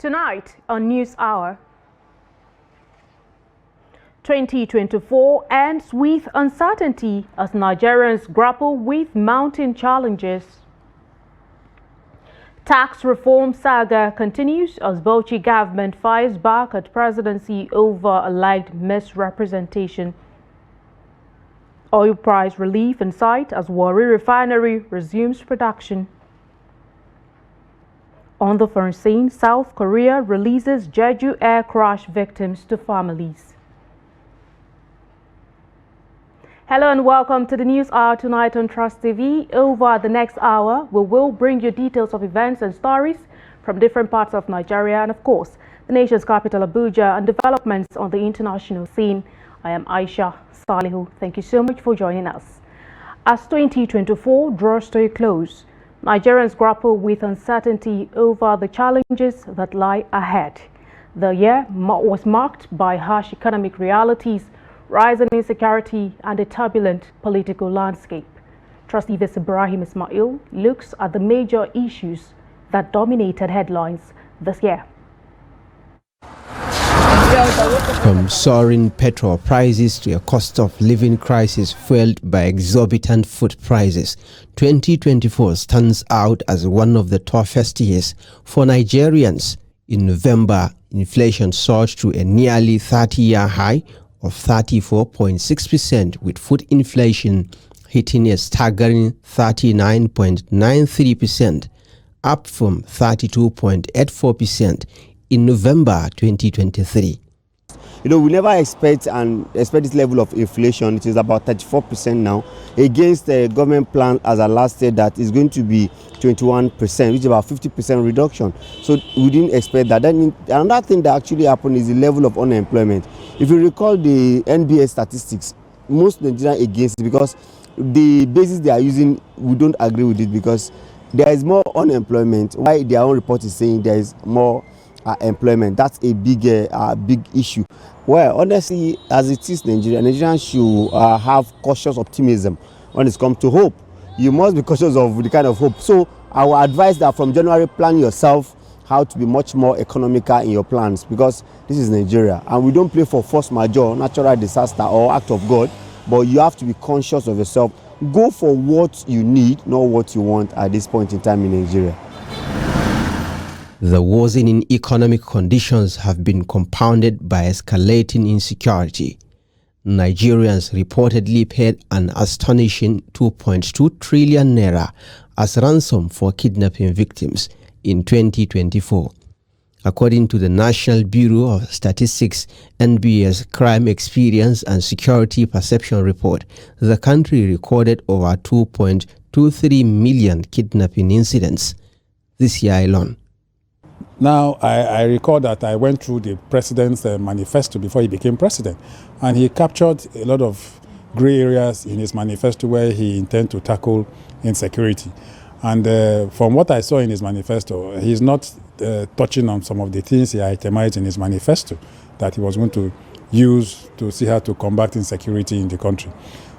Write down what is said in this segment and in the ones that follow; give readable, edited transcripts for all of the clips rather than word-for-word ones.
Tonight on News Hour, 2024 ends with uncertainty as Nigerians grapple with mounting challenges. Tax reform saga continues as Bauchi government fires back at presidency over alleged misrepresentation. Oil price relief in sight as Warri refinery resumes production. On the foreign scene, South Korea releases Jeju air crash victims to families. Hello and welcome to the News Hour tonight on Trust TV. Over the next hour, we will bring you details of events and stories from different parts of Nigeria and, of course, the nation's capital, Abuja, and developments on the international scene. I am Aisha Salihu. Thank you so much for joining us. As 2024 draws to a close, Nigerians grapple with uncertainty over the challenges that lie ahead. The year was marked by harsh economic realities, rising insecurity, and a turbulent political landscape. Trustee Vice Ibrahim Ismail looks at the major issues that dominated headlines this year. From soaring petrol prices to a cost of living crisis fueled by exorbitant food prices, 2024 stands out as one of the toughest years for Nigerians. In November, inflation surged to a nearly 30-year high of 34.6%, with food inflation hitting a staggering 39.93%, up from 32.84% in November 2023. We never expect this level of inflation. It is about 34% now, against the government plan as a last year that is going to be 21%, which is about 50% reduction. So we didn't expect that. Then another thing that actually happened is the level of unemployment. If you recall the NBA statistics, most Nigerians against it because the basis they are using, we don't agree with it because there is more unemployment. Why their own report is saying there is more employment. That's a big issue. Well, honestly, as it is Nigerians should have cautious optimism when it comes to hope. You must be cautious of the kind of hope. So I would advise that from January, plan yourself how to be much more economical in your plans, because this is Nigeria and we don't play for force majeure, natural disaster or act of God, but you have to be conscious of yourself. Go for what you need, not what you want at this point in time in Nigeria. The worsening economic conditions have been compounded by escalating insecurity. Nigerians reportedly paid an astonishing 2.2 trillion naira as ransom for kidnapping victims in 2024. According to the National Bureau of Statistics (NBS) Crime Experience and Security Perception Report, the country recorded over 2.23 million kidnapping incidents this year alone. Now, I recall that I went through the president's manifesto before he became president, and he captured a lot of gray areas in his manifesto where he intended to tackle insecurity. And from what I saw in his manifesto, he's not touching on some of the things he itemized in his manifesto that he was going to use to see how to combat insecurity in the country.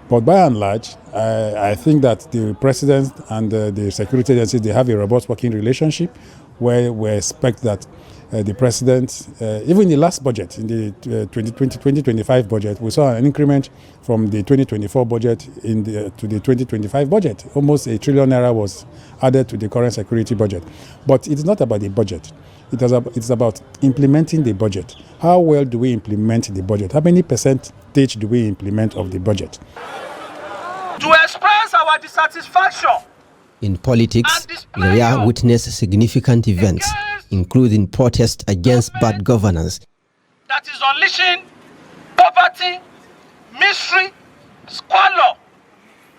But by and large, I think that the president and the security agencies, they have a robust working relationship, where we expect that the president, even in the last budget, in the 2020-2025 budget, we saw an increment from the 2024 budget to the 2025 budget. Almost $1 trillion naira was added to the current security budget. But it's not about the budget. It's about implementing the budget. How well do we implement the budget? How many percentage do we implement of the budget? To express our dissatisfaction. In politics, the year witnessed significant events, including protests against bad governance. That is unleashing poverty, misery, squalor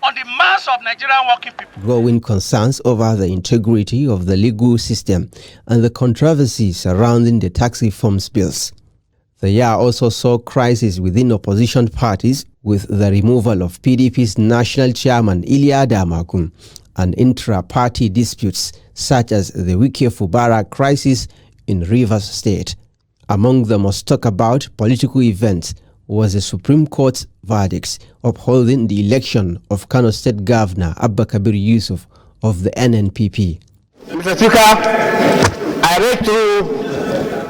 on the mass of Nigerian working people. Growing concerns over the integrity of the legal system and the controversy surrounding the tax reforms bills. The year also saw crises within opposition parties, with the removal of PDP's national chairman Iliya Damagun, and intra-party disputes such as the Wike Fubara crisis in Rivers State. Among the most talked about political events was the Supreme Court's verdict upholding the election of Kano State Governor Abba Kabir Yusuf of the NNPP. Mr. Speaker, I read through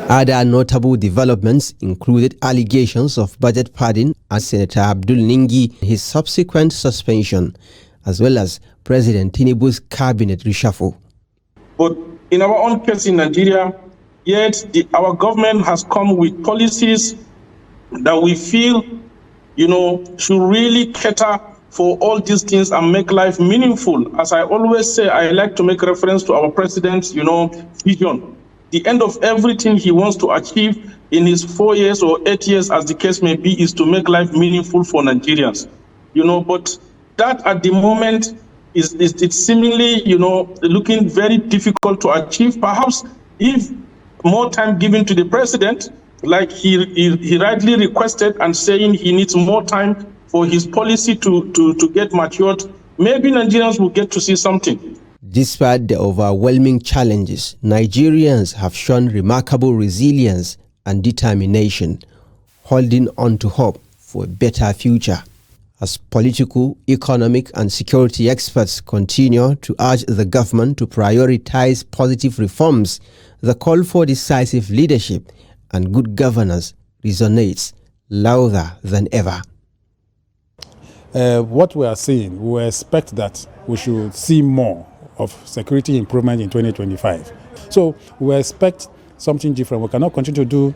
Other notable developments included allegations of budget padding as Senator Abdul Ningi, his subsequent suspension, as well as President Tinubu's cabinet reshuffle. But in our own case in Nigeria, yet our government has come with policies that we feel, should really cater for all these things and make life meaningful. As I always say, I like to make reference to our president's, vision. The end of everything he wants to achieve in his 4 years or 8 years, as the case may be, is to make life meaningful for Nigerians. But that at the moment is seemingly, looking very difficult to achieve. Perhaps if more time given to the president, like he rightly requested and saying he needs more time for his policy to get matured, maybe Nigerians will get to see something. Despite the overwhelming challenges, Nigerians have shown remarkable resilience and determination, holding on to hope for a better future. As political, economic and security experts continue to urge the government to prioritize positive reforms, the call for decisive leadership and good governance resonates louder than ever. What we are seeing, we expect that we should see more of security improvement in 2025. So we expect something different. We cannot continue to do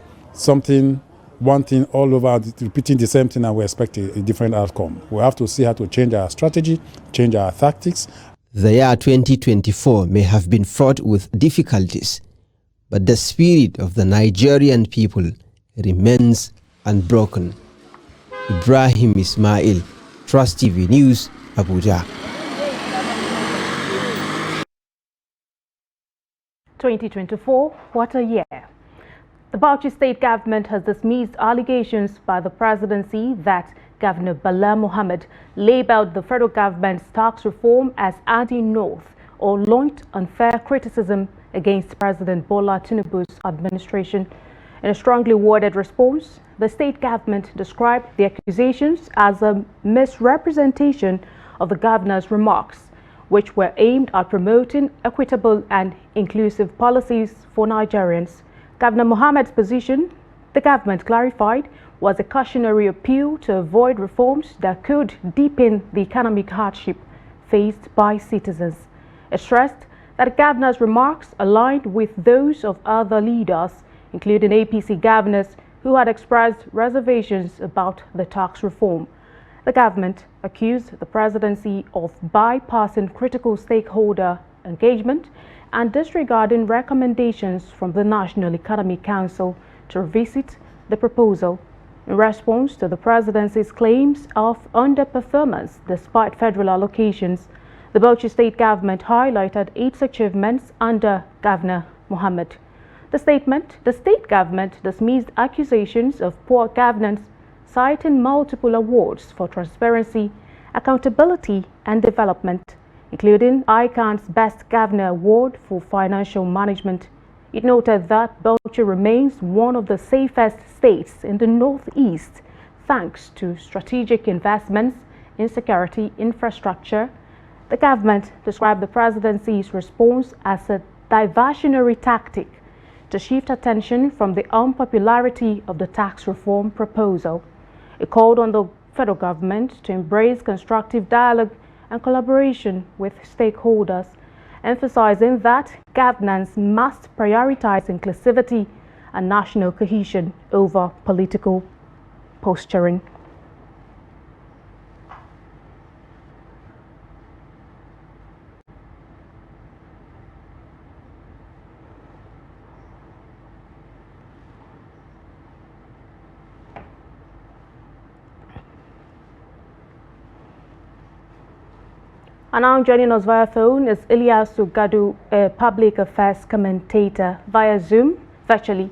one thing all over, repeating the same thing, and we expect a different outcome. We have to see how to change our strategy, change our tactics. The year 2024 may have been fraught with difficulties, but the spirit of the Nigerian people remains unbroken. Ibrahim Ismail, Trust TV News, Abuja. 2024, what a year. The Bauchi state government has dismissed allegations by the presidency that Governor Bala Mohammed labeled the federal government's tax reform as anti-North or launched unfair criticism against President Bola Tinubu's administration. In a strongly worded response, the state government described the accusations as a misrepresentation of the governor's remarks, which were aimed at promoting equitable and inclusive policies for Nigerians. Governor Mohammed's position, the government clarified, was a cautionary appeal to avoid reforms that could deepen the economic hardship faced by citizens. It stressed that the governor's remarks aligned with those of other leaders, including APC governors who had expressed reservations about the tax reform. The government accused the presidency of bypassing critical stakeholder engagement and disregarding recommendations from the National Economic Council to revisit the proposal. In response to the presidency's claims of underperformance despite federal allocations, the Bauchi state government highlighted its achievements under Governor Mohammed. The state government dismissed accusations of poor governance, citing multiple awards for transparency, accountability and development, including ICANN's Best Governor Award for Financial Management. It noted that Bauchi remains one of the safest states in the Northeast thanks to strategic investments in security infrastructure. The government described the presidency's response as a diversionary tactic to shift attention from the unpopularity of the tax reform proposal. It called on the federal government to embrace constructive dialogue and collaboration with stakeholders, emphasizing that governance must prioritize inclusivity and national cohesion over political posturing. And now joining us via phone is Ilyasu Gadu, a public affairs commentator via Zoom, virtually.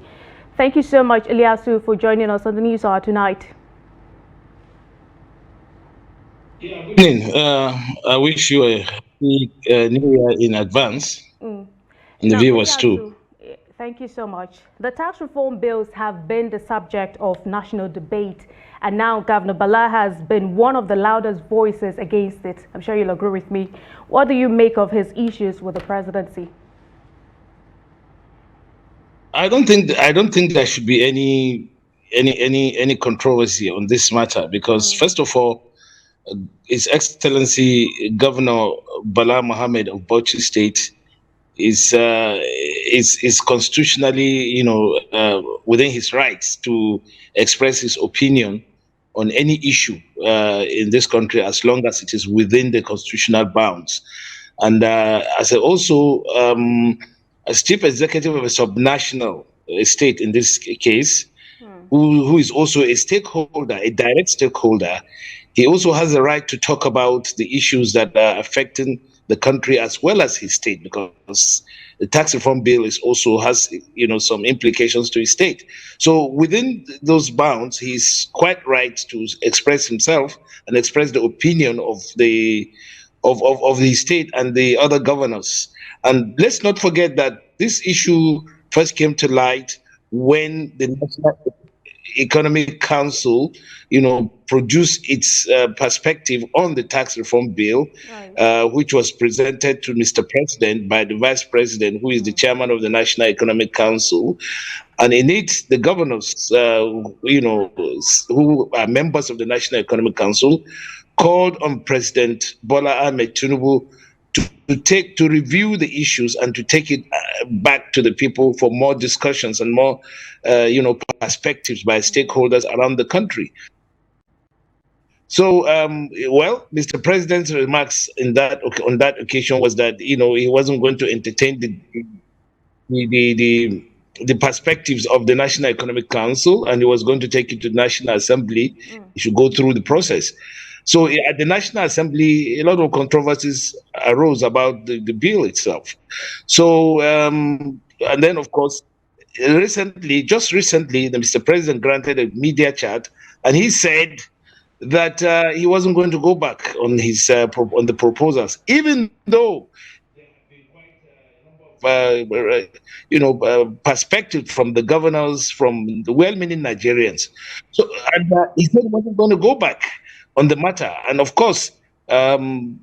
Thank you so much, Ilyasu, for joining us on the News Hour tonight. Good evening. I wish you a happy New Year in advance, and the viewers too. Thank you so much. The tax reform bills have been the subject of national debate, and now Governor Bala has been one of the loudest voices against it. I'm sure you'll agree with me. What do you make of his issues with the presidency? I don't think there should be any controversy on this matter, because first of all, His Excellency Governor Bala Mohammed of Bauchi State is constitutionally, within his rights to express his opinion on any issue in this country, as long as it is within the constitutional bounds. And as chief executive of a subnational state in this case, who is also a stakeholder, a direct stakeholder, he also has the right to talk about the issues that are affecting the country as well as his state, because the tax reform bill has some implications to his state. So within those bounds, he's quite right to express himself and express the opinion of the state and the other governors. And let's not forget that this issue first came to light when the National Economic Council, produced its perspective on the tax reform bill, which was presented to Mr. President by the Vice President, who is the chairman of the National Economic Council. And in it, the governors, who are members of the National Economic Council, called on President Bola Ahmed Tinubu to review the issues and to take it back to the people for more discussions and more, perspectives by stakeholders around the country. So, Mr. President's remarks on that occasion was that he wasn't going to entertain the perspectives of the National Economic Council, and he was going to take it to the National Assembly. He should go through the process. So at the National Assembly, a lot of controversies arose about the bill itself. So, and then, of course, just recently, the Mr. President granted a media chat, and he said that he wasn't going to go back on his on the proposals, even though perspective from the governors, from the well-meaning Nigerians. So, and he said he wasn't going to go back on the matter. And of course, Governor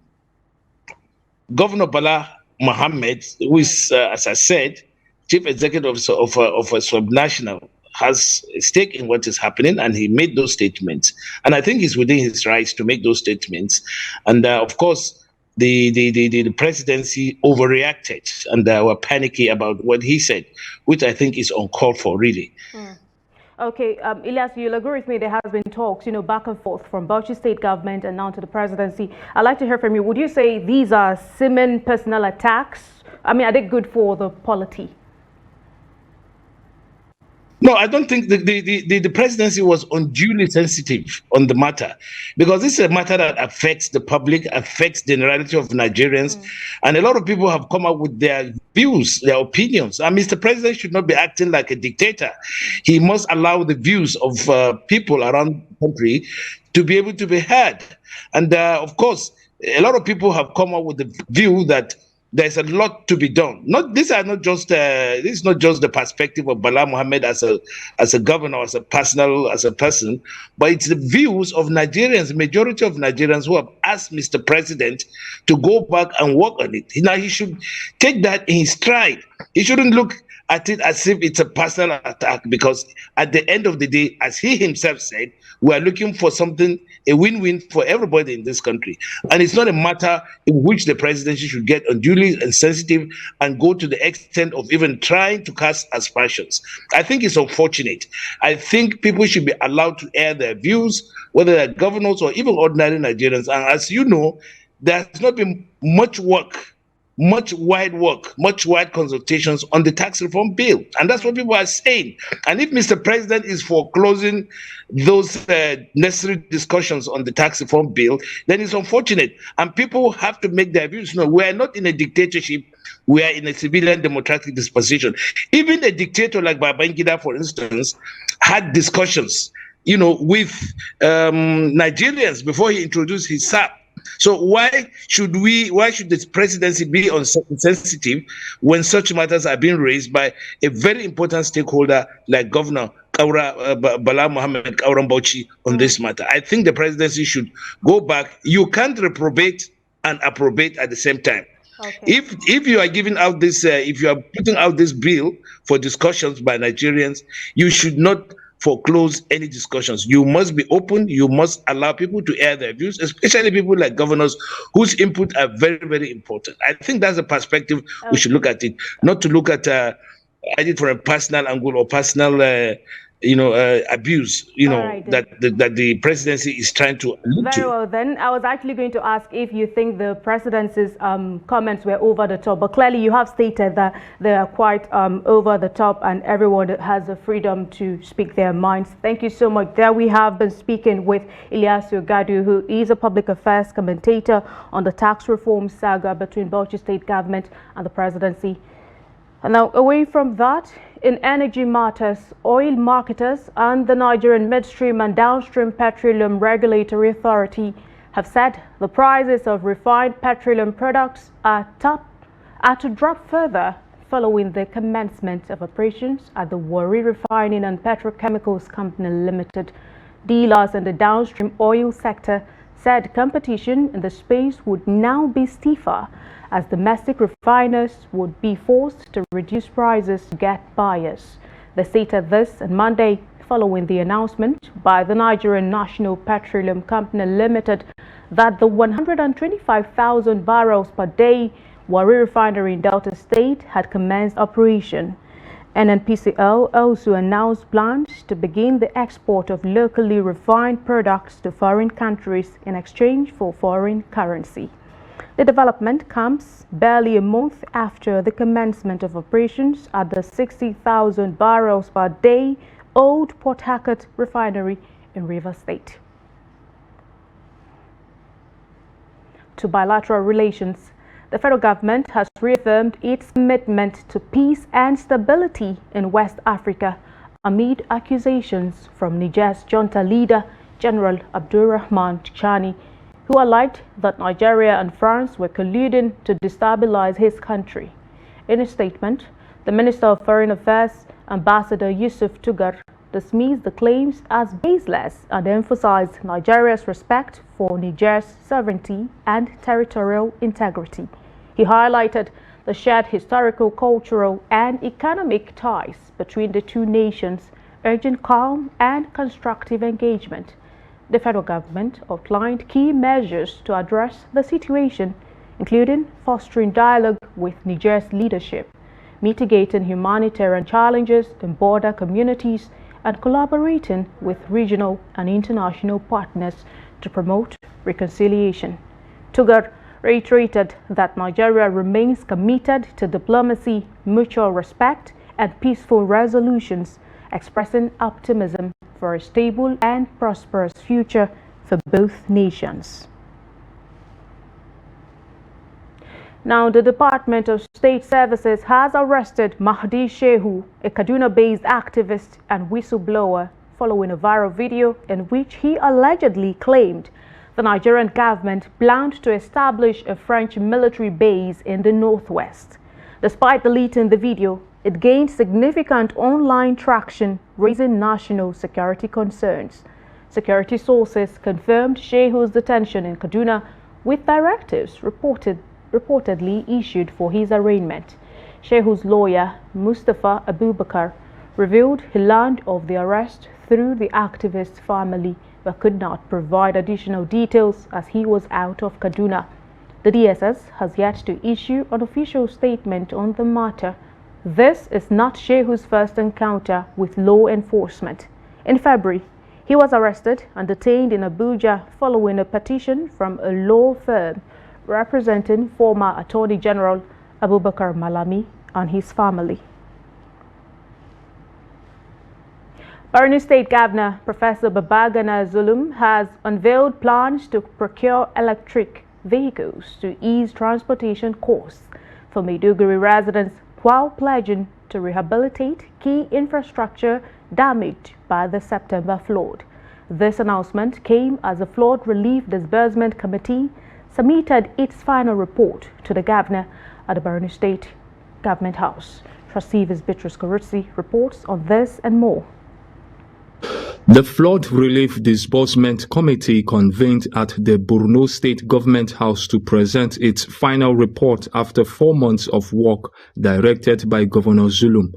Bala Mohammed, who is, as I said, chief executive of a subnational, has a stake in what is happening, and he made those statements. And I think it's within his rights to make those statements. And of course, the presidency overreacted and were panicky about what he said, which I think is uncalled for, really. Okay, Ilyas, you'll agree with me, there has been talks, back and forth from Bauchi state government and now to the presidency. I'd like to hear from you. Would you say these are seeming personal attacks? I mean, are they good for the polity? No, I don't think the presidency was unduly sensitive on the matter, because this is a matter that affects the public, affects the generality of Nigerians, and a lot of people have come up with their views, their opinions. And Mr. President should not be acting like a dictator. He must allow the views of people around the country to be able to be heard. And of course, a lot of people have come up with the view that there's a lot to be done. This is not just the perspective of Bala Mohammed as a governor, as a person, but it's the views of Nigerians, majority of Nigerians, who have asked Mr. President to go back and work on it. Now he should take that in his stride. He shouldn't look at it as if it's a personal attack, because at the end of the day, as he himself said, we are looking for something, a win-win for everybody in this country. And it's not a matter in which the presidency should get unduly insensitive and go to the extent of even trying to cast aspersions. I think it's unfortunate. I think people should be allowed to air their views, whether they're governors or even ordinary Nigerians. And as you know, there has not been much wide consultations on the tax reform bill. And that's what people are saying. And if Mr. President is foreclosing those necessary discussions on the tax reform bill, then it's unfortunate. And people have to make their views known. We are not in a dictatorship. We are in a civilian democratic disposition. Even a dictator like Babangida, for instance, had discussions, with Nigerians before he introduced his SAP. So why should the presidency be insensitive when such matters are being raised by a very important stakeholder like Governor Bala Mohammed Bauchi on this matter? I think the presidency should go back. You can't reprobate and approbate at the same time. Okay. If you are giving out this, if you are putting out this bill for discussions by Nigerians, you should not foreclose any discussions. You must be open. You must allow people to air their views, especially people like governors whose input are very, very important. I think that's the perspective we should look at it, not to look at it from a personal angle or personal abuse, right, that the presidency is trying to allude Very to. well, then. I was actually going to ask if you think the presidency's comments were over the top, but clearly you have stated that they are quite over the top and everyone has the freedom to speak their minds. Thank you so much. There we have been speaking with Ilyasu Gadu, who is a public affairs commentator on the tax reform saga between Bauchi State government and the presidency. And now, away from that, in energy matters, oil marketers and the Nigerian Midstream and Downstream Petroleum Regulatory Authority have said the prices of refined petroleum products are to drop further following the commencement of operations at the Warri Refining and Petrochemicals Company Limited. Dealers in the downstream oil sector said competition in the space would now be stiffer, as domestic refiners would be forced to reduce prices to get buyers. They stated this on Monday following the announcement by the Nigerian National Petroleum Company Limited that the 125,000 barrels per day Warri refinery in Delta State had commenced operation. NNPCL also announced plans to begin the export of locally refined products to foreign countries in exchange for foreign currency. The development comes barely a month after the commencement of operations at the 60,000 barrels per day Old Port Harcourt refinery in Rivers State. To bilateral relations, the federal government has reaffirmed its commitment to peace and stability in West Africa amid accusations from Niger's junta leader, General Abdulrahman Chani, who alleged that Nigeria and France were colluding to destabilize his country. In a statement, the Minister of Foreign Affairs, Ambassador Yusuf Tugar, dismissed the claims as baseless and emphasized Nigeria's respect for Niger's sovereignty and territorial integrity. He highlighted the shared historical, cultural, and economic ties between the two nations, urging calm and constructive engagement. The federal government outlined key measures to address the situation, including fostering dialogue with Niger's leadership, mitigating humanitarian challenges in border communities, and collaborating with regional and international partners to promote reconciliation. Tugar reiterated that Nigeria remains committed to diplomacy, mutual respect, and peaceful resolutions, expressing optimism for a stable and prosperous future for both nations. Now, the Department of State Services has arrested Mahdi Shehu, a Kaduna-based activist and whistleblower, following a viral video in which he allegedly claimed the Nigerian government planned to establish a French military base in the northwest. Despite deleting the video, it gained significant online traction, raising national security concerns. Security sources confirmed Shehu's detention in Kaduna with directives reportedly issued for his arraignment. Shehu's lawyer, Mustafa Abubakar, revealed he learned of the arrest through the activist's family but could not provide additional details as he was out of Kaduna. The DSS has yet to issue an official statement on the matter. This is not Shehu's first encounter with law enforcement. In February, he was arrested and detained in Abuja following a petition from a law firm representing former Attorney General Abubakar Malami and his family. Borno State Governor Professor Babagana Zulum has unveiled plans to procure electric vehicles to ease transportation costs for Maiduguri residents while pledging to rehabilitate key infrastructure damaged by the September flood. This announcement came as the Flood Relief Disbursement Committee submitted its final report to the governor at the Borno State Government House. Trustee Beatrice Korutsi reports on this and more. The Flood Relief Disbursement Committee convened at the Borno State Government House to present its final report after 4 months of work directed by Governor Zulum.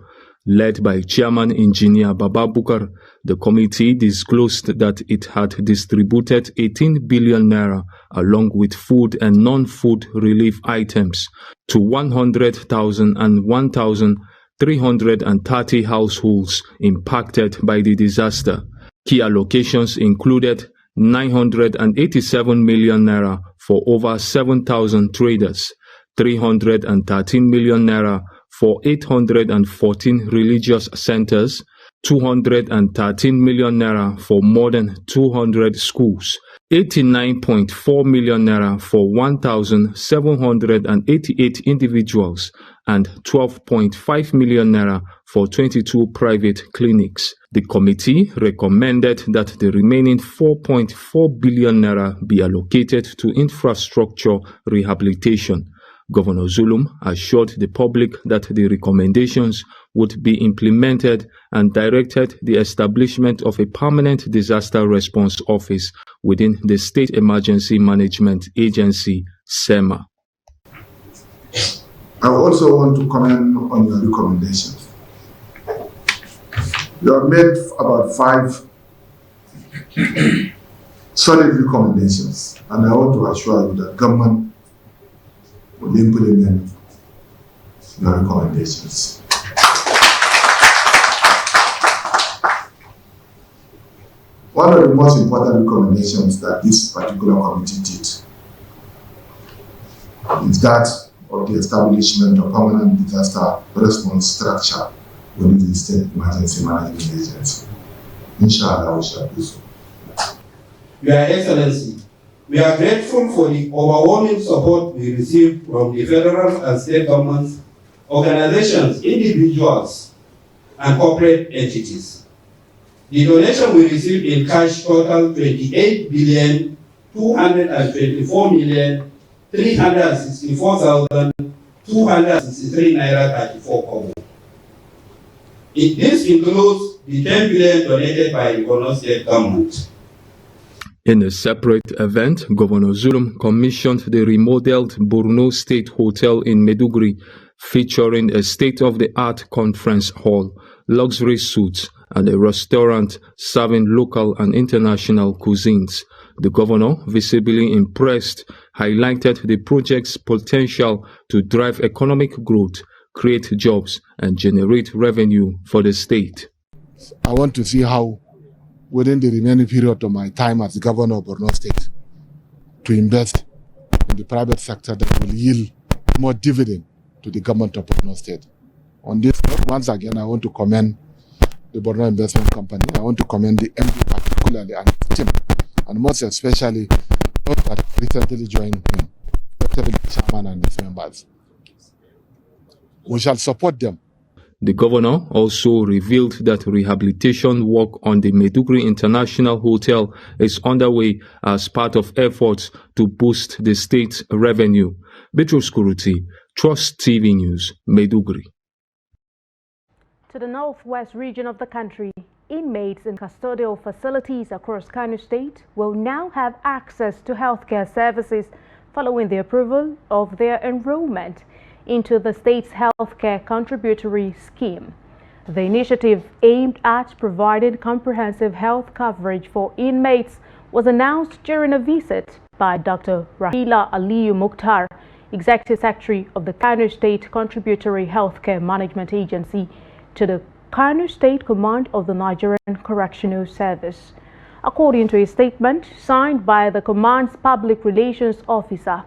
Led by Chairman Engineer Baba Bukar, the committee disclosed that it had distributed 18 billion naira along with food and non-food relief items to 100,000 and 1,330 households impacted by the disaster. Key allocations included 987 million naira for over 7,000 traders, 313 million naira for 814 religious centers, 213 million naira for more than 200 schools, 89.4 million naira for 1,788 individuals, and 12.5 million naira for 22 private clinics. The committee recommended that the remaining 4.4 billion naira be allocated to infrastructure rehabilitation. Governor Zulum assured the public that the recommendations would be implemented and directed the establishment of a permanent disaster response office within the State Emergency Management Agency, SEMA. I also want to comment on your recommendations. You have made about 5 solid recommendations, and I want to assure you that government will implement your recommendations. One of the most important recommendations that this particular committee did is that of the establishment of permanent disaster response structure within the State Emergency Management Agency. Inshallah, we shall do so. Your Excellency, we are grateful for the overwhelming support we received from the federal and state governments, organizations, individuals, and corporate entities. The donation we received in cash total 28,224,364,263 naira 34 kobo. This includes the 10 billion donated by the Borno State government. In a separate event, Governor Zulum commissioned the remodeled Borno State Hotel in Maiduguri, featuring a state-of-the-art conference hall, luxury suites, and a restaurant serving local and international cuisines. The governor, visibly impressed, highlighted the project's potential to drive economic growth, create jobs, and generate revenue for the state. I want to see how, within the remaining period of my time as the governor of Borno State, to invest in the private sector that will yield more dividend to the government of Borno State. On this note, once again, I want to commend the Borno Investment Company. I want to commend the MD particularly and his team, and most especially those that recently joined him, especially the chairman and his members. We shall support them. The governor also revealed that rehabilitation work on the Maiduguri International Hotel is underway as part of efforts to boost the state's revenue. Bitrus Kuruti, Trust TV News, Maiduguri. To the northwest region of the country, inmates in custodial facilities across Kano State will now have access to healthcare services following the approval of their enrollment into the state's healthcare contributory scheme. The initiative aimed at providing comprehensive health coverage for inmates was announced during a visit by Dr. Rahila Aliyu Mukhtar, Executive Secretary of the Kano State Contributory Healthcare Management Agency, to the Kano State Command of the Nigerian Correctional Service. According to a statement signed by the command's Public Relations Officer,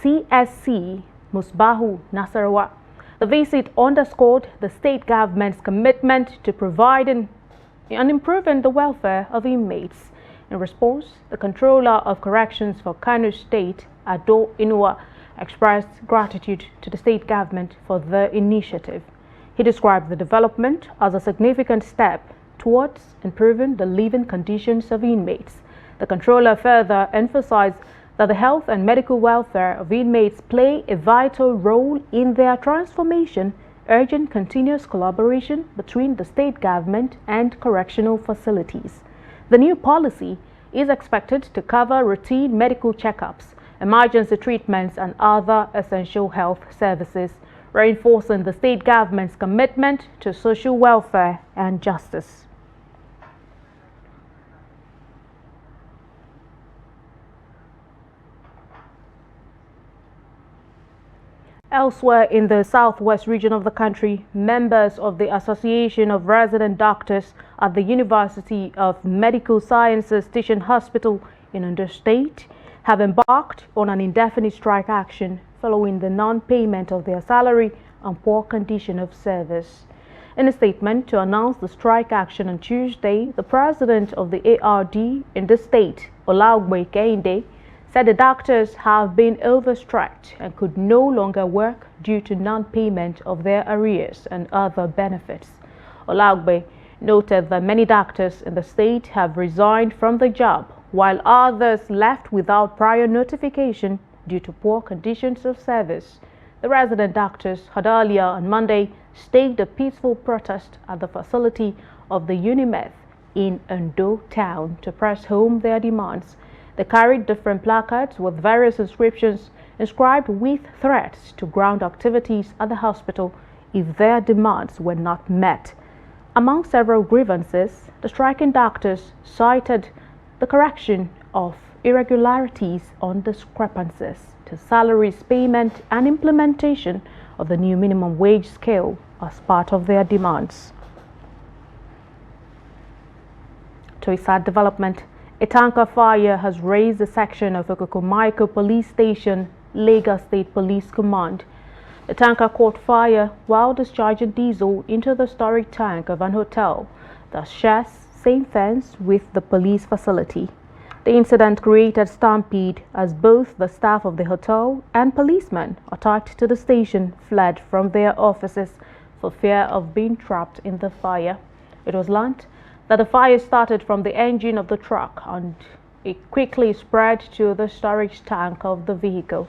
CSC Musbahu Nasarawa, the visit underscored the state government's commitment to providing and improving the welfare of inmates. In response, the Controller of Corrections for Kano State, Ado Inuwa, expressed gratitude to the state government for the initiative. He described the development as a significant step towards improving the living conditions of inmates. The Controller further emphasized that the health and medical welfare of inmates play a vital role in their transformation urging continuous collaboration between the state government and correctional facilities. The new policy is expected to cover routine medical checkups, emergency treatments, and other essential health services, reinforcing the state government's commitment to social welfare and justice. Elsewhere in the southwest region of the country, members of the Association of Resident Doctors at the University of Medical Sciences Teaching Hospital in Ondo State have embarked on an indefinite strike action following the non-payment of their salary and poor condition of service. In a statement to announce the strike action on Tuesday, the president of the ARD in the state, Olaugbe Kehinde, said the doctors have been overstretched and could no longer work due to non-payment of their arrears and other benefits. Olaugbe noted that many doctors in the state have resigned from the job, while others left without prior notification due to poor conditions of service. The resident doctors had earlier on Monday staged a peaceful protest at the facility of the Unimed in Ondo town to press home their demands. They carried different placards with various inscriptions inscribed with threats to ground activities at the hospital if their demands were not met. Among several grievances, the striking doctors cited the correction of irregularities on discrepancies to salaries payment and implementation of the new minimum wage scale as part of their demands. To a sad development, a tanker fire has razed a section of Okokomaiko Police Station, Lagos State Police Command. The tanker caught fire while discharging diesel into the storage tank of an hotel that shares same fence with the police facility. The incident created stampede as both the staff of the hotel and policemen attached to the station fled from their offices for fear of being trapped in the fire. It was learned that the fire started from the engine of the truck and it quickly spread to the storage tank of the vehicle.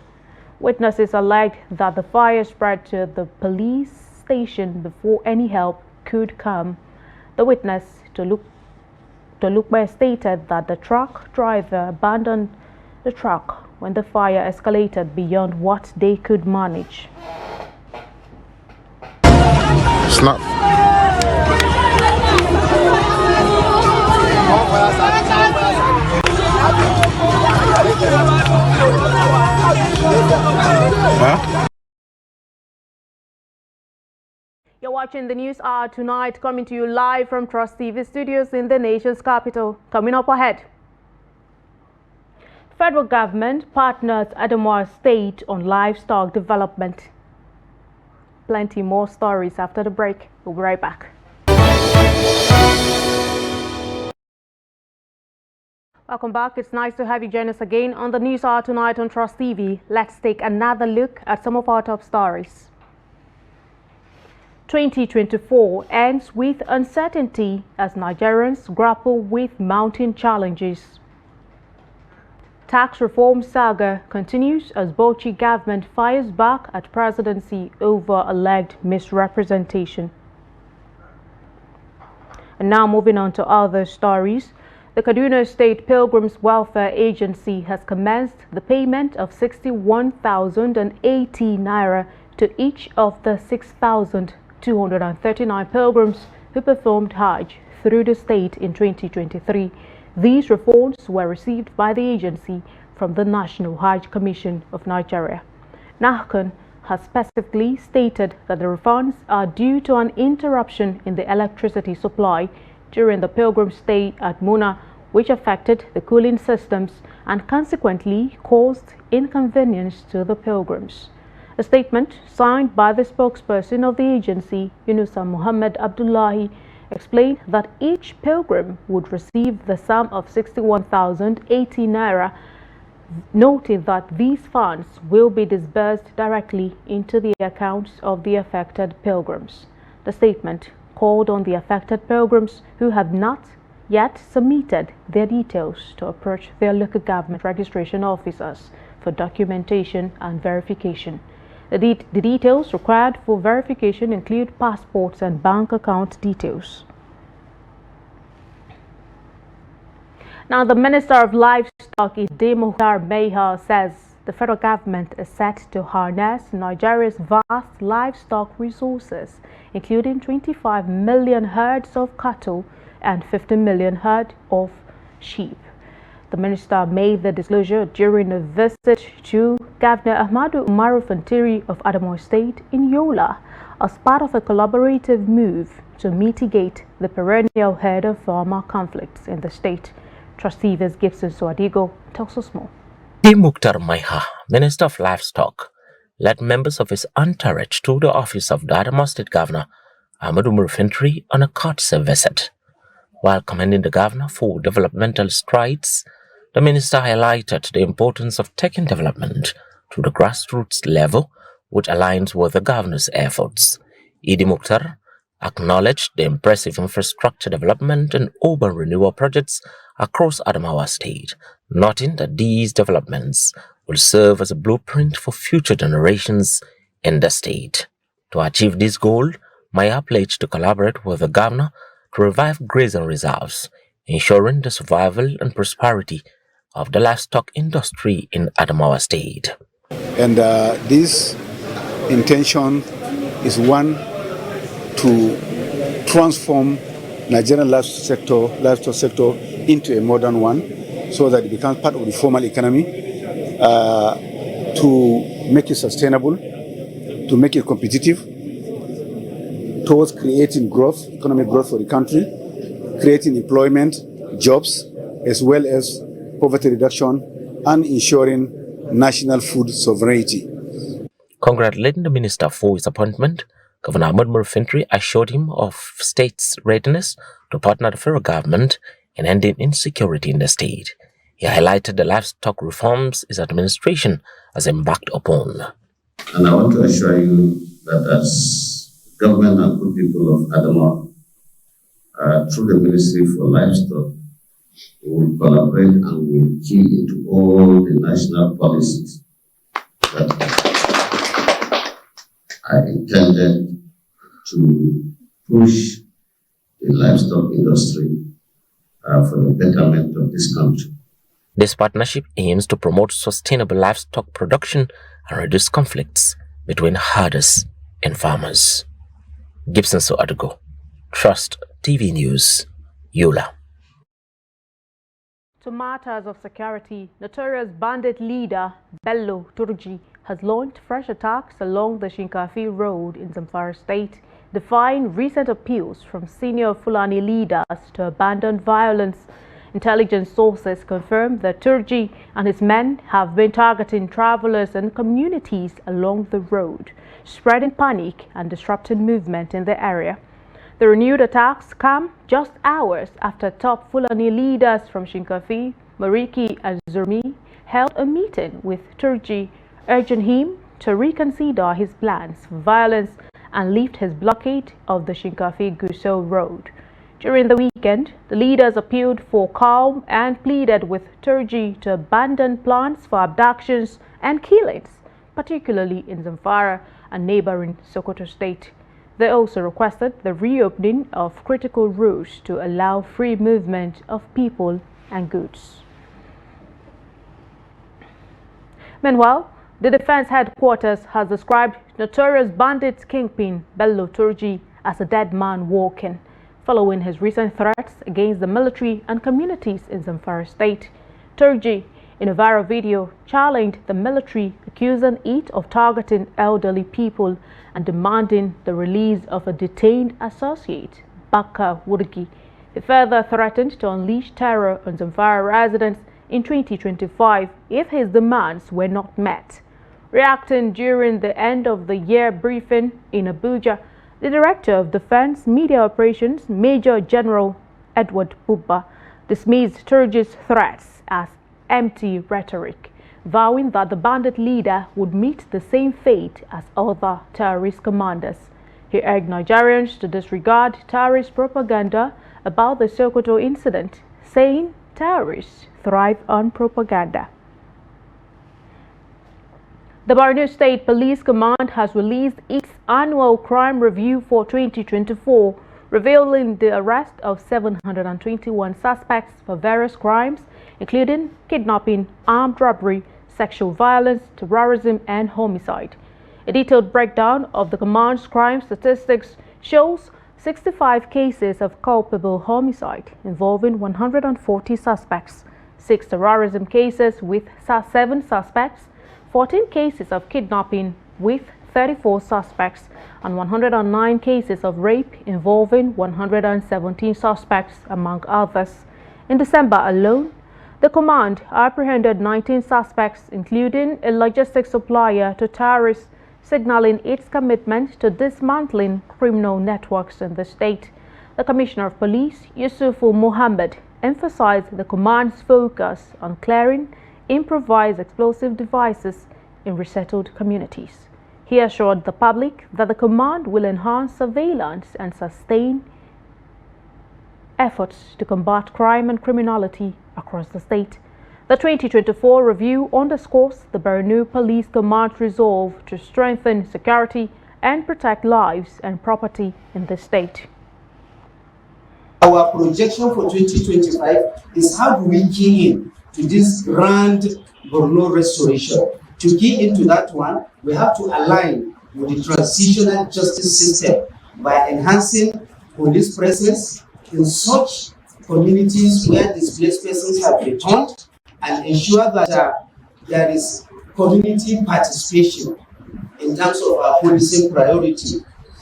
Witnesses alleged that the fire spread to the police station before any help could come. The witness to Lukbe stated that the truck driver abandoned the truck when the fire escalated beyond what they could manage. Snap. Huh? You're watching the News Hour tonight, coming to you live from Trust TV studios in the nation's capital. Coming up ahead, federal government partners Adamawa State on livestock development. Plenty more stories after the break. We'll be right back. Welcome back. It's nice to have you join us again on the News Hour tonight on Trust TV. Let's take another look at some of our top stories. 2024 ends with uncertainty as Nigerians grapple with mounting challenges. Tax reform saga continues as Bauchi government fires back at presidency over alleged misrepresentation. And now moving on to other stories. The Kaduna State Pilgrims Welfare Agency has commenced the payment of 61,080 naira to each of the 6,239 pilgrims who performed Hajj through the state in 2023. These reforms were received by the agency from the National Hajj Commission of Nigeria. NAHCON has specifically stated that the refunds are due to an interruption in the electricity supply during the pilgrim stay at Muna, which affected the cooling systems and consequently caused inconvenience to the pilgrims. A statement signed by the spokesperson of the agency, Yunusa Muhammad Abdullahi, explained that each pilgrim would receive the sum of 61,080 naira, noting that these funds will be disbursed directly into the accounts of the affected pilgrims. The statement called on the affected pilgrims who have not yet submitted their details to approach their local government registration officers for documentation and verification. The details required for verification include passports and bank account details. Now, the Minister of Livestock, Meha, says the federal government is set to harness Nigeria's vast livestock resources, including 25 million herds of cattle and 50 million herds of sheep. The minister made the disclosure during a visit to Governor Ahmadu Umaru Fintiri of Adamawa State in Yola as part of a collaborative move to mitigate the perennial herd of farmer conflicts in the state. Trustee Vice Gibson Swadigo tells us more. Mukhtar Maiha, Minister of Livestock, led members of his entourage to the office of the Adamawa State Governor Ahmadu Umaru Fintiri on a courtesy visit. While commending the governor for developmental strides, the minister highlighted the importance of taking development to the grassroots level, which aligns with the governor's efforts. Idi Mukhtar acknowledged the impressive infrastructure development and urban renewal projects across Adamawa State, noting that these developments will serve as a blueprint for future generations in the state. To achieve this goal, Maya pledged to collaborate with the governor to revive grazing reserves, ensuring the survival and prosperity of the livestock industry in Adamawa State. And this intention is one to transform Nigerian livestock sector into a modern one, so that it becomes part of the formal economy, to make it sustainable, to make it competitive, towards creating growth, economic growth for the country, creating employment, jobs, as well as poverty reduction, and ensuring national food sovereignty. Congratulating the minister for his appointment, Governor Ahmadu Umaru Fintiri assured him of state's readiness to partner the federal government in ending insecurity in the state. He highlighted the livestock reforms his administration has embarked upon. And I want to assure you that as government and good people of Adamawa, through the Ministry for Livestock, we will collaborate and we will key into all the national policies that are intended to push the livestock industry for the betterment of this country. This partnership aims to promote sustainable livestock production and reduce conflicts between herders and farmers. Gibson Soadugo, Trust TV News, Yola. To matters of security, notorious bandit leader Bello Turji has launched fresh attacks along the Shinkafi Road in Zamfara State, defying recent appeals from senior Fulani leaders to abandon violence. Intelligence sources confirm that Turji and his men have been targeting travelers and communities along the road, spreading panic and disrupting movement in the area. The renewed attacks come just hours after top Fulani leaders from Shinkafi, Mariki and Zurmi held a meeting with Turji, urging him to reconsider his plans for violence and lift his blockade of the Shinkafi-Gusau road. During the weekend, the leaders appealed for calm and pleaded with Turji to abandon plans for abductions and killings, particularly in Zamfara and neighboring Sokoto State. They also requested the reopening of critical routes to allow free movement of people and goods. Meanwhile, the defense headquarters has described notorious bandit kingpin Bello Turji as a dead man walking, following his recent threats against the military and communities in Zamfara State. Turji, in a viral video, challenged the military, accusing it of targeting elderly people and demanding the release of a detained associate, Baka Wurgi. He further threatened to unleash terror on Zamfara residents in 2025 if his demands were not met. Reacting during the end of the year briefing in Abuja, the Director of Defense Media Operations, Major General Edward Buba, dismissed Turji's threats as empty rhetoric, vowing that the bandit leader would meet the same fate as other terrorist commanders. He urged Nigerians to disregard terrorist propaganda about the Sokoto incident, saying terrorists thrive on propaganda. The Borno State Police Command has released its annual crime review for 2024, revealing the arrest of 721 suspects for various crimes, including kidnapping, armed robbery, sexual violence, terrorism, and homicide. A detailed breakdown of the command's crime statistics shows 65 cases of culpable homicide involving 140 suspects, 6 terrorism cases with 7 suspects, 14 cases of kidnapping with 34 suspects, and 109 cases of rape involving 117 suspects, among others. In December alone, the command apprehended 19 suspects, including a logistics supplier to terrorists, signaling its commitment to dismantling criminal networks in the state. The Commissioner of Police, Yusufu Mohammed, emphasized the command's focus on clearing improvised explosive devices in resettled communities. He assured the public that the command will enhance surveillance and sustain efforts to combat crime and criminality across the state. The 2024 review underscores the Borno Police Command's resolve to strengthen security and protect lives and property in the state. Our projection for 2025 is how do we key in to this grand Borno restoration. To key into that one, we have to align with the transitional justice system by enhancing police presence in such communities where displaced persons have returned, and ensure that there is community participation in terms of our policing priority,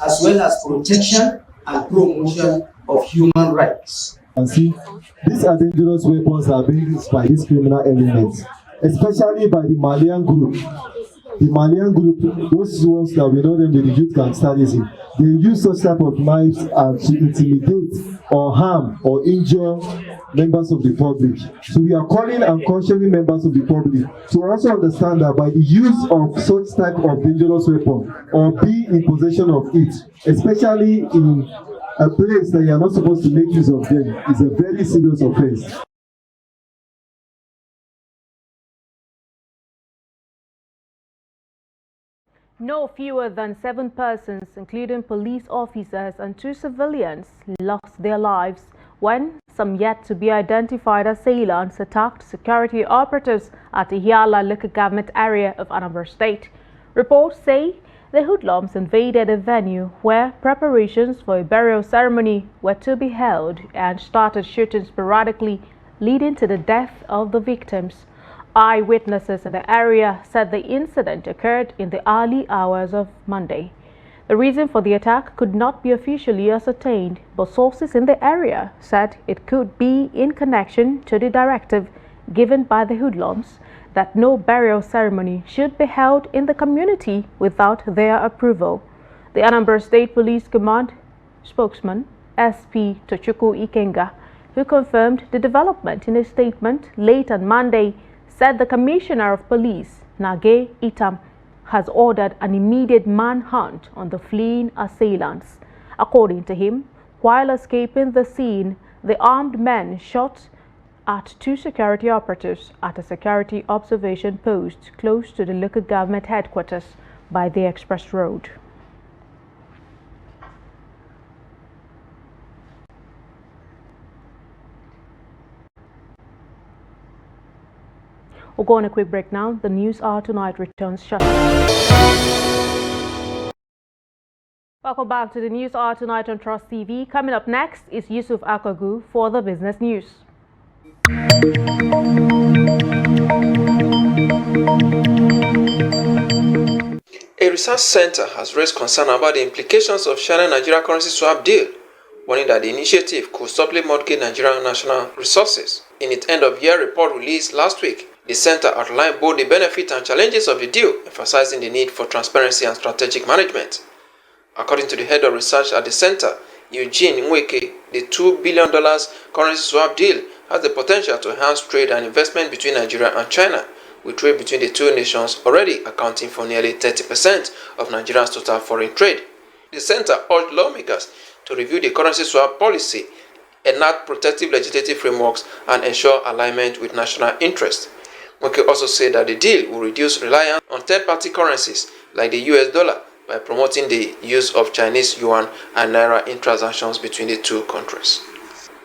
as well as protection and promotion of human rights. And see, these are dangerous weapons that are being used by these criminal elements, especially by the Malian group. The Malian group, those ones that we know them with the youth gangsterism, they use such type of knives to intimidate or harm or injure members of the public. So we are calling and cautioning members of the public to also understand that by the use of such type of dangerous weapon or be in possession of it, especially in a place that you are not supposed to make use of them, is a very serious offense. No fewer than 7 persons, including police officers and 2 civilians, lost their lives when some yet to be identified assailants attacked security operatives at Ihiala local government area of Anambra State. Reports say the hoodlums invaded a venue where preparations for a burial ceremony were to be held and started shooting sporadically, leading to the death of the victims. Eyewitnesses in the area said the incident occurred in the early hours of Monday. The reason for the attack could not be officially ascertained, but sources in the area said it could be in connection to the directive given by the hoodlums that no burial ceremony should be held in the community without their approval. The Anambra State Police Command spokesman, SP Tochukwu Ikenga, who confirmed the development in a statement late on Monday, said the Commissioner of Police, Nage Itam, has ordered an immediate manhunt on the fleeing assailants. According to him, while escaping the scene, the armed men shot at 2 security operatives at a security observation post close to the local government headquarters by the express road. We'll go on a quick break now. The News Hour Tonight returns shortly. Welcome back to the News Hour Tonight on Trust TV. Coming up next is Yusuf Akogu for the business news. A research center has raised concern about the implications of China-Nigeria currency swap deal, warning that the initiative could subtly mortgage Nigerian national resources. In its end-of-year report released last week, the center outlined both the benefits and challenges of the deal, emphasizing the need for transparency and strategic management. According to the head of research at the center, Eugene Nweke, the $2 billion currency swap deal has the potential to enhance trade and investment between Nigeria and China, with trade between the two nations already accounting for nearly 30% of Nigeria's total foreign trade. The center urged lawmakers to review the currency swap policy, enact protective legislative frameworks, and ensure alignment with national interest. Wike also said that the deal will reduce reliance on third-party currencies like the US dollar by promoting the use of Chinese yuan and naira in transactions between the two countries.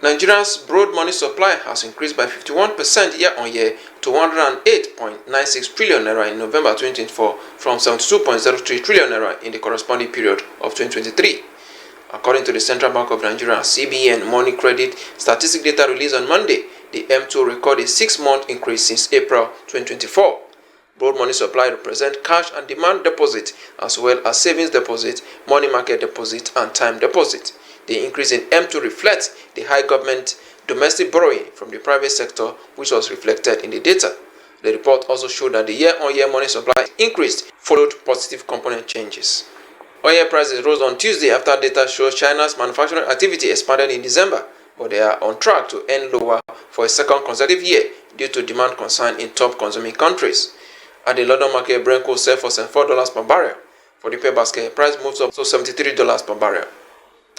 Nigeria's broad money supply has increased by 51% year-on-year to 108.96 trillion naira in November 2024 from 72.03 trillion naira in the corresponding period of 2023. According to the Central Bank of Nigeria (CBN) money credit statistic data released on Monday, the M2 recorded a 6-month increase since April 2024. Broad money supply represents cash and demand deposit as well as savings deposit, money market deposit, and time deposit. The increase in M2 reflects the high government domestic borrowing from the private sector, which was reflected in the data. The report also showed that the year-on-year money supply increased, followed positive component changes. Oil prices rose on Tuesday after data shows China's manufacturing activity expanded in December, but they are on track to end lower for a second consecutive year due to demand concern in top consuming countries. At the London market, Brent crude sell for $74 per barrel. For the pay basket, price moves up to $73 per barrel.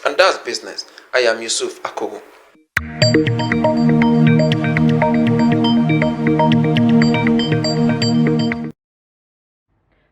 And that's business. I am Yusuf Akogu.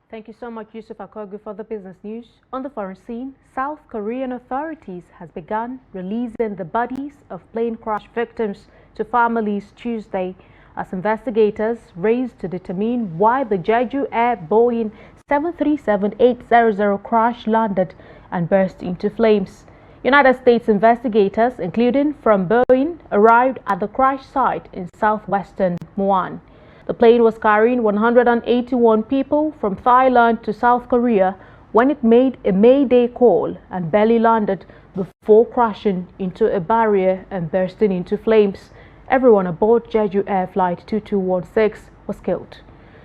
Thank you so much, Yusuf Akogu, for the business news. On the foreign scene, South Korean authorities has begun releasing the bodies of plane crash victims to families Tuesday as investigators race to determine why the Jeju Air Boeing 737-800 crash landed and burst into flames. United States investigators, including from Boeing, arrived at the crash site in southwestern Muan. The plane was carrying 181 people from Thailand to South Korea when it made a Mayday call and barely landed before crashing into a barrier and bursting into flames. Everyone aboard Jeju Air Flight 2216 was killed,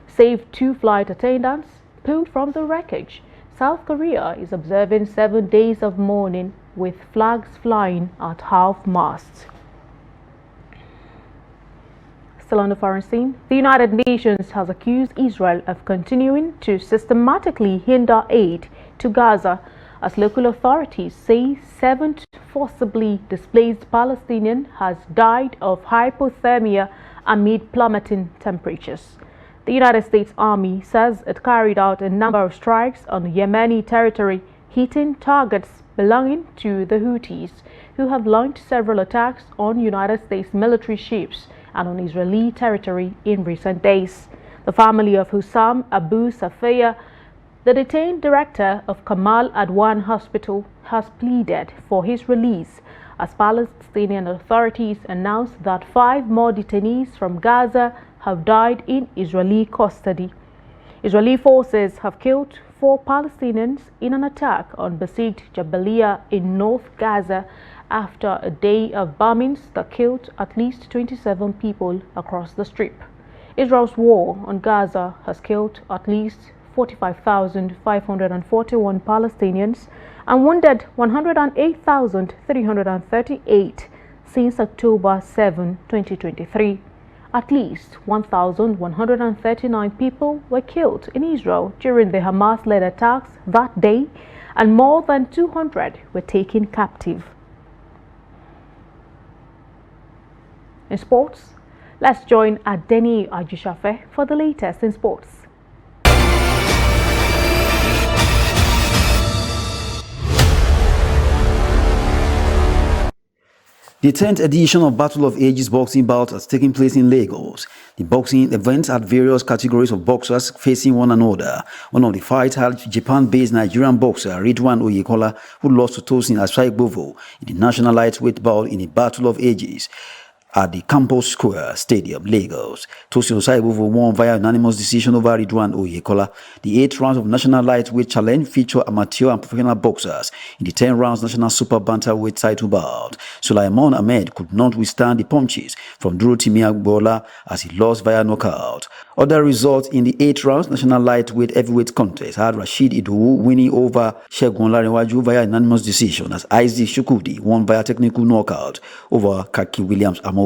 save 2 flight attendants pulled from the wreckage. South Korea is observing 7 days of mourning with flags flying at half-mast. Still on the foreign scene, the United Nations has accused Israel of continuing to systematically hinder aid to Gaza as local authorities say 7 forcibly displaced Palestinians has died of hypothermia amid plummeting temperatures. The United States Army says it carried out a number of strikes on Yemeni territory, hitting targets belonging to the Houthis, who have launched several attacks on United States military ships and on Israeli territory in recent days. The family of Hussam Abu Safia, the detained director of Kamal Adwan Hospital, has pleaded for his release as Palestinian authorities announced that 5 more detainees from Gaza have died in Israeli custody. Israeli forces have killed 4 Palestinians in an attack on besieged Jabalia in North Gaza after a day of bombings that killed at least 27 people across the strip. Israel's war on Gaza has killed at least 45,541 Palestinians and wounded 108,338 since October 7, 2023. At least 1,139 people were killed in Israel during the Hamas-led attacks that day, and more than 200 were taken captive. In sports, let's join Adeni Ajishafe for the latest in sports. The 10th edition of Battle of Ages boxing bout has taken place in Lagos. The boxing event had various categories of boxers facing one another. One of the fights had Japan-based Nigerian boxer Ridwan Oyekola, who lost to Tosin Asaigbovo in the national lightweight bout in a Battle of Ages at the Campus Square Stadium, Lagos. Tosin Asaigbovo won via unanimous decision over Ridwan Oyekola. The 8 rounds of National Lightweight Challenge feature amateur and professional boxers in the 10 rounds National Super Bantamweight title bout. Sulaiman Ahmed could not withstand the punches from Durotimi Agbola as he lost via knockout. Other results in the 8 rounds National Lightweight Heavyweight contest had Rashid Idowu winning over Segun Larinwaju via unanimous decision as Isaac Shukudi won via technical knockout over Kaki Williams Amosu.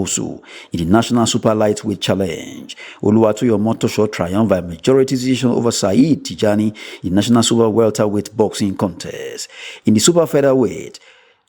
In the National Super Lightweight Challenge, Oluwatoyo Motosho triumphed by majority decision over Saeed Tijani in National Super Welterweight Boxing contest. In the Super Featherweight,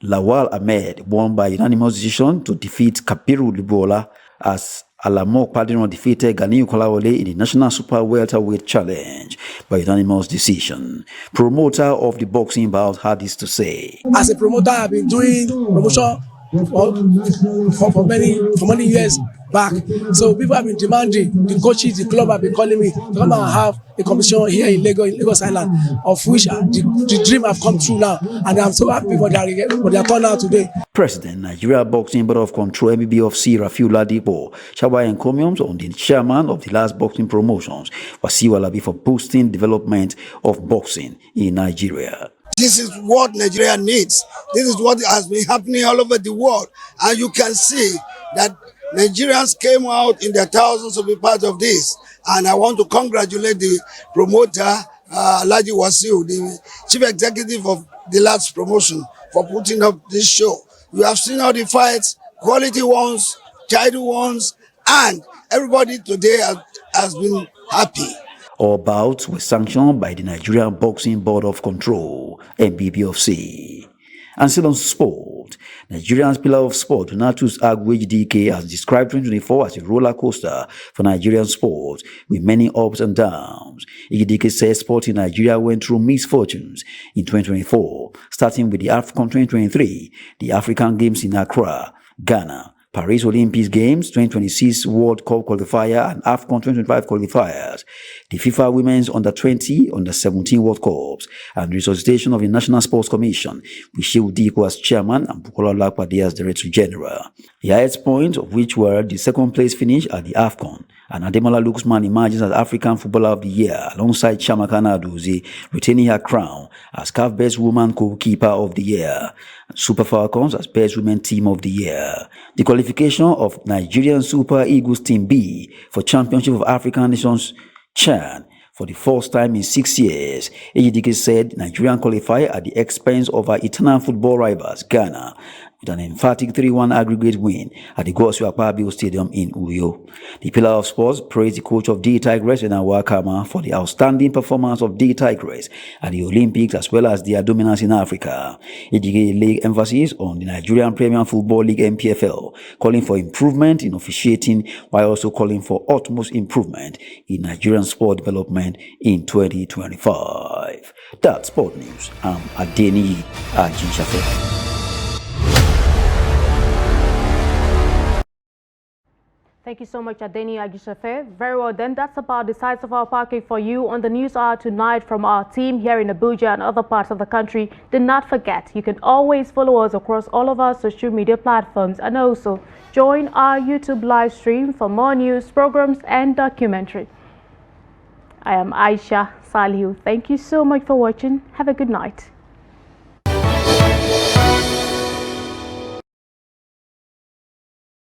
Lawal Ahmed won by unanimous decision to defeat Kapiru Libola as Alamok Padino defeated Ganiyu Kolawole in the National Super Welterweight Challenge by unanimous decision. Promoter of the boxing bout had this to say. As a promoter, I've been doing promotion for many years back. So people have been demanding, the coaches, the club have been calling me to come and have a competition here in Lagos Island, of which the dream have come true now, and I'm so happy for their turnout today. President, Nigeria Boxing Board of Control MBBFC Rafiu Ladipo showered encomiums on the chairman of the last boxing promotions, Wasiu Alabi, for boosting development of boxing in Nigeria. This is what Nigeria needs. This is what has been happening all over the world. And you can see that Nigerians came out in their thousands to be part of this. And I want to congratulate the promoter, Alhaji Wasiu, the chief executive of the last promotion, for putting up this show. You have seen all the fights, quality ones, title ones, and everybody today has been happy. All bouts were sanctioned by the Nigerian Boxing Board of Control, NBBFC. And still on sport, Nigerian's pillar of sport, Donatus Agwej DK, has described 2024 as a roller coaster for Nigerian sport, with many ups and downs. DK says sport in Nigeria went through misfortunes in 2024, starting with the AFCON 2023, the African Games in Accra, Ghana, Paris Olympics Games, 2026 World Cup qualifier and AFCON 2025 qualifiers, the FIFA Women's Under-20, Under-17 World Cups, and resuscitation of the National Sports Commission, with Shehu Diko as chairman and Bukola Olakpade as director general. The highest points of which were the second place finish at the AFCON, and Ademola Lookman emerges as African Footballer of the Year alongside Chiamaka Nnadozie, retaining her crown as CAF Best Woman Goalkeeper of the Year, and Super Falcons as Best Women Team of the Year. The qualification of Nigerian Super Eagles Team B for Championship of African Nations CHAN for the first time in 6 years, Ejidike said Nigerian qualified at the expense of our eternal football rivals, Ghana, with an emphatic 3-1 aggregate win at the Godswill Akpabio Stadium in Uyo. The pillar of sports praised the coach of D Tigress, Enawa Kama, for the outstanding performance of D Tigress at the Olympics as well as their dominance in Africa. Ejidike laid emphasis on the Nigerian Premier Football League NPFL, calling for improvement in officiating while also calling for utmost improvement in Nigerian sport development in 2025. That's Sport News. I'm Adeni Ajinshafe. Thank you so much, Adeni Agishafe. Very well then, that's about the size of our package for you on the News Hour tonight from our team here in Abuja and other parts of the country. Do not forget, you can always follow us across all of our social media platforms and also join our YouTube live stream for more news, programs and documentary. I am Aisha Salihu. Thank you so much for watching. Have a good night.